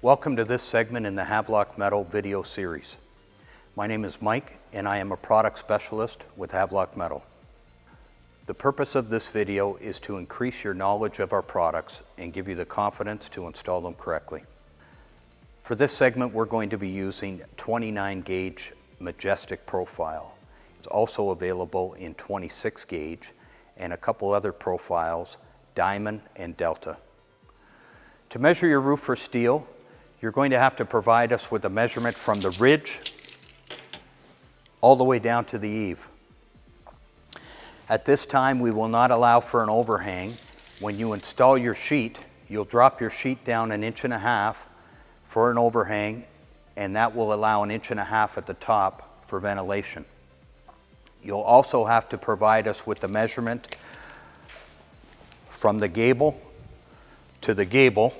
Welcome to this segment in the Havelock Metal Video Series. My name is Mike and I am a product specialist with Havelock Metal. The purpose of this video is to increase your knowledge of our products and give you the confidence to install them correctly. For this segment, we're going to be using 29 gauge Majestic profile. It's also available in 26 gauge and a couple other profiles, Diamond and Delta. To measure your roof for steel, you're going to have to provide us with a measurement from the ridge all the way down to the eave. At this time, we will not allow for an overhang. When you install your sheet, you'll drop your sheet down 1.5 inches for an overhang, and that will allow 1.5 inches at the top for ventilation. You'll also have to provide us with the measurement from the gable to the gable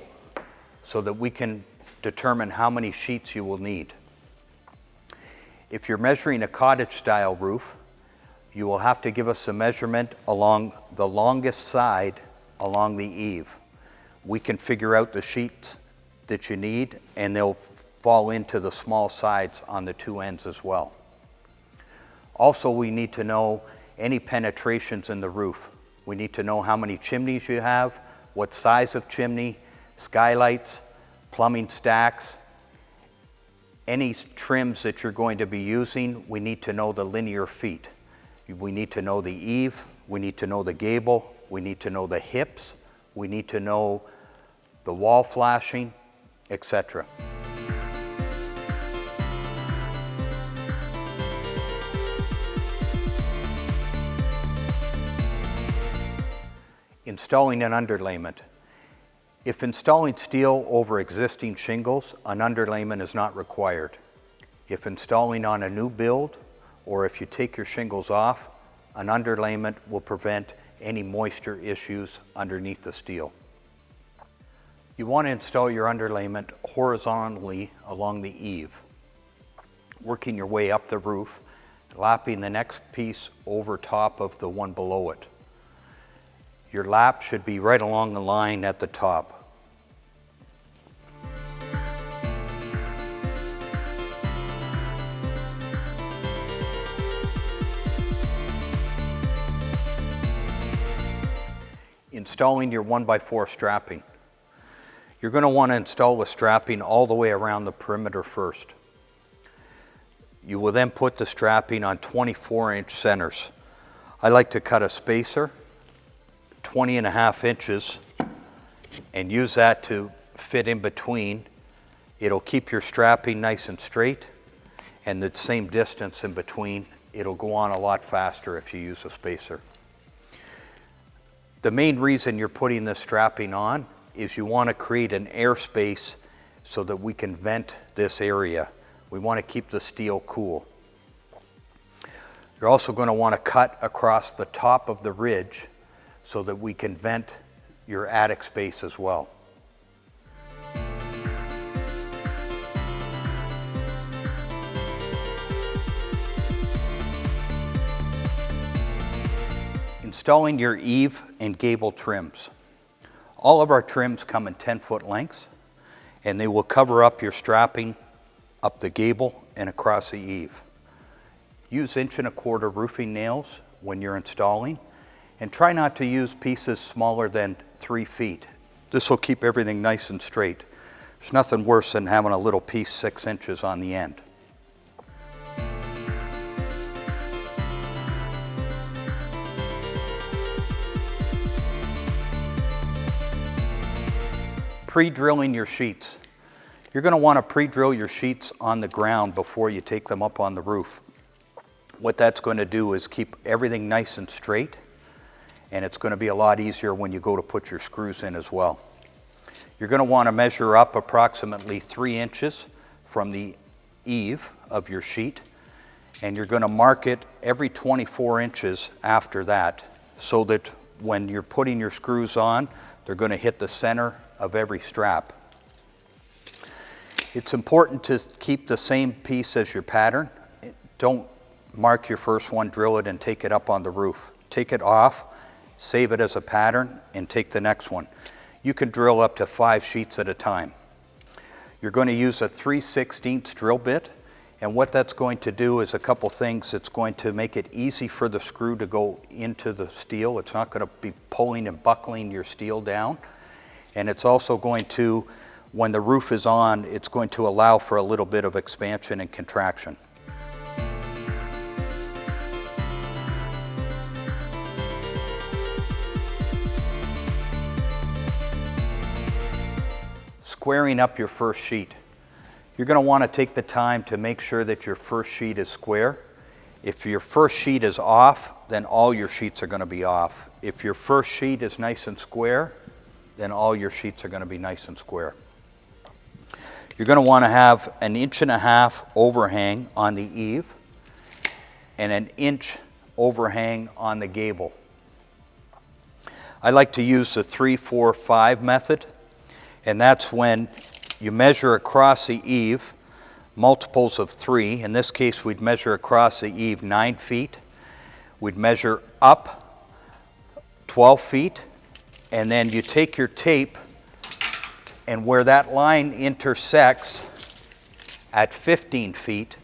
so that we can determine how many sheets you will need. If you're measuring a cottage style roof, you will have to give us a measurement along the longest side along the eave. We can figure out the sheets that you need, and they'll fall into the small sides on the two ends as well. Also, we need to know any penetrations in the roof. We need to know how many chimneys you have, what size of chimney, skylights, plumbing stacks, any trims that you're going to be using. We need to know the linear feet. We need to know the eave, we need to know the gable, we need to know the hips, we need to know the wall flashing, etc. Installing an underlayment. If installing steel over existing shingles, an underlayment is not required. If installing on a new build, or if you take your shingles off, an underlayment will prevent any moisture issues underneath the steel. You want to install your underlayment horizontally along the eave, working your way up the roof, lapping the next piece over top of the one below it. Your lap should be right along the line at the top. Installing your 1x4 strapping. You're going to want to install the strapping all the way around the perimeter first. You will then put the strapping on 24-inch centers. I like to cut a spacer 20.5 inches and use that to fit in between. It'll keep your strapping nice and straight, and the same distance in between. It'll go on a lot faster if you use a spacer. The main reason you're putting this strapping on is you want to create an airspace so that we can vent this area. We want to keep the steel cool. You're also going to want to cut across the top of the ridge so that we can vent your attic space as well. Installing your eave and gable trims. All of our trims come in 10-foot lengths, and they will cover up your strapping up the gable and across the eave. Use 1.25 inch roofing nails when you're installing, and try not to use pieces smaller than 3 feet. This will keep everything nice and straight. There's nothing worse than having a little piece 6 inches on the end. Pre-drilling your sheets. You're going to want to pre-drill your sheets on the ground before you take them up on the roof. What that's going to do is keep everything nice and straight, and it's going to be a lot easier when you go to put your screws in as well. You're going to want to measure up approximately 3 inches from the eave of your sheet, and you're going to mark it every 24 inches after that so that when you're putting your screws on, they're going to hit the center of every strap. It's important to keep the same piece as your pattern. Don't mark your first one, drill it, and take it up on the roof. Take it off, save it as a pattern, and take the next one. You can drill up to 5 sheets at a time. You're going to use a 3/16 drill bit, and what that's going to do is a couple things. It's going to make it easy for the screw to go into the steel. It's not going to be pulling and buckling your steel down. And it's also going to, when the roof is on, it's going to allow for a little bit of expansion and contraction. Squaring up your first sheet. You're going to want to take the time to make sure that your first sheet is square. If your first sheet is off, then all your sheets are going to be off. If your first sheet is nice and square, then all your sheets are going to be nice and square. You're going to want to have 1.5 inch overhang on the eave and 1 inch overhang on the gable. I like to use the 3, 4, 5 method. And that's when you measure across the eave multiples of 3. In this case, we'd measure across the eave 9 feet. We'd measure up 12 feet. And then you take your tape, and where that line intersects at 15 feet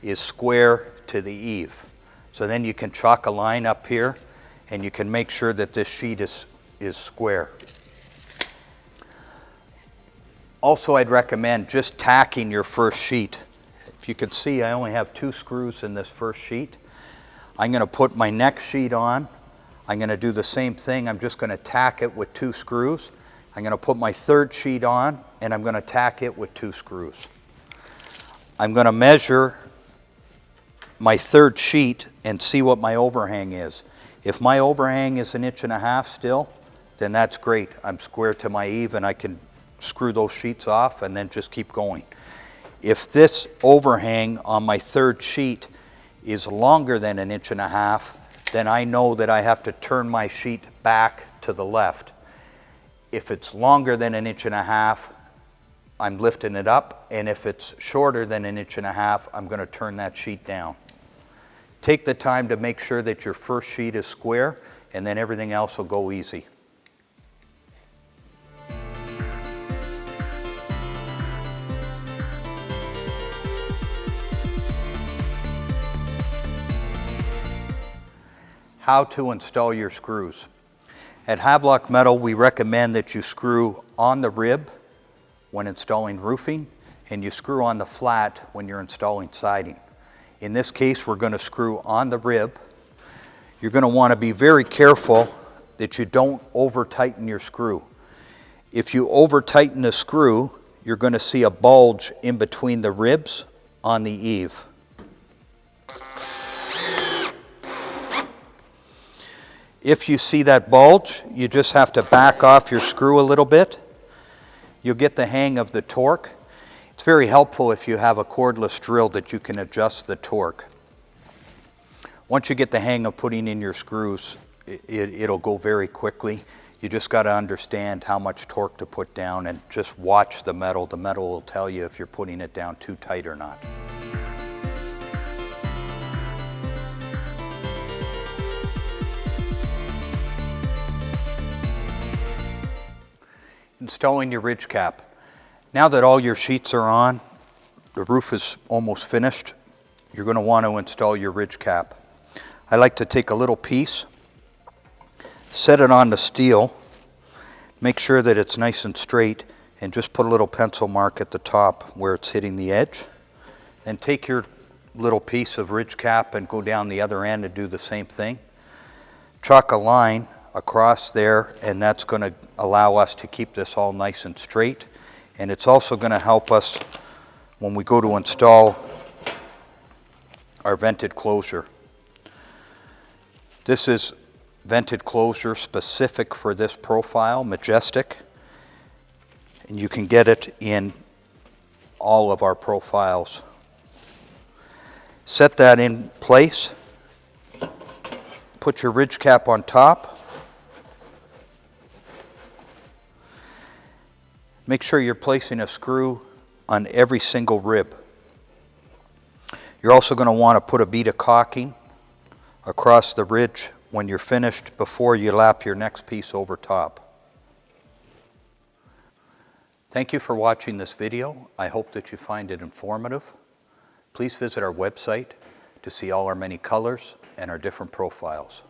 is square to the eave. So then you can chalk a line up here, and you can make sure that this sheet is square. Also, I'd recommend just tacking your first sheet. If you can see, I only have 2 screws in this first sheet. I'm going to put my next sheet on. I'm going to do the same thing. I'm just going to tack it with 2 screws. I'm going to put my third sheet on, and I'm going to tack it with 2 screws. I'm going to measure my third sheet and see what my overhang is. If my overhang is 1.5 inches still, then that's great. I'm square to my eave, and I can screw those sheets off and then just keep going. If this overhang on my third sheet is longer than 1.5 inches, then I know that I have to turn my sheet back to the left. If it's longer than 1.5 inches, I'm lifting it up, and if it's shorter than 1.5 inches, I'm going to turn that sheet down. Take the time to make sure that your first sheet is square, and then everything else will go easy. How to install your screws. At Havelock Metal, we recommend that you screw on the rib when installing roofing, and you screw on the flat when you're installing siding. In this case, we're going to screw on the rib. You're going to want to be very careful that you don't over-tighten your screw. If you over-tighten the screw, you're going to see a bulge in between the ribs on the eave. If you see that bulge, you just have to back off your screw a little bit. You'll get the hang of the torque. It's very helpful if you have a cordless drill that you can adjust the torque. Once you get the hang of putting in your screws, it'll go very quickly. You just got to understand how much torque to put down and just watch the metal. The metal will tell you if you're putting it down too tight or not. Installing your ridge cap. Now that all your sheets are on, the roof is almost finished, you're going to want to install your ridge cap. I like to take a little piece, set it on the steel, make sure that it's nice and straight, and just put a little pencil mark at the top where it's hitting the edge. And take your little piece of ridge cap and go down the other end and do the same thing. Chalk a line across there, and that's going to allow us to keep this all nice and straight. And it's also going to help us when we go to install our vented closure. This is vented closure specific for this profile, Majestic, and you can get it in all of our profiles. Set that in place, put your ridge cap on top. Make sure you're placing a screw on every single rib. You're also going to want to put a bead of caulking across the ridge when you're finished before you lap your next piece over top. Thank you for watching this video. I hope that you find it informative. Please visit our website to see all our many colors and our different profiles.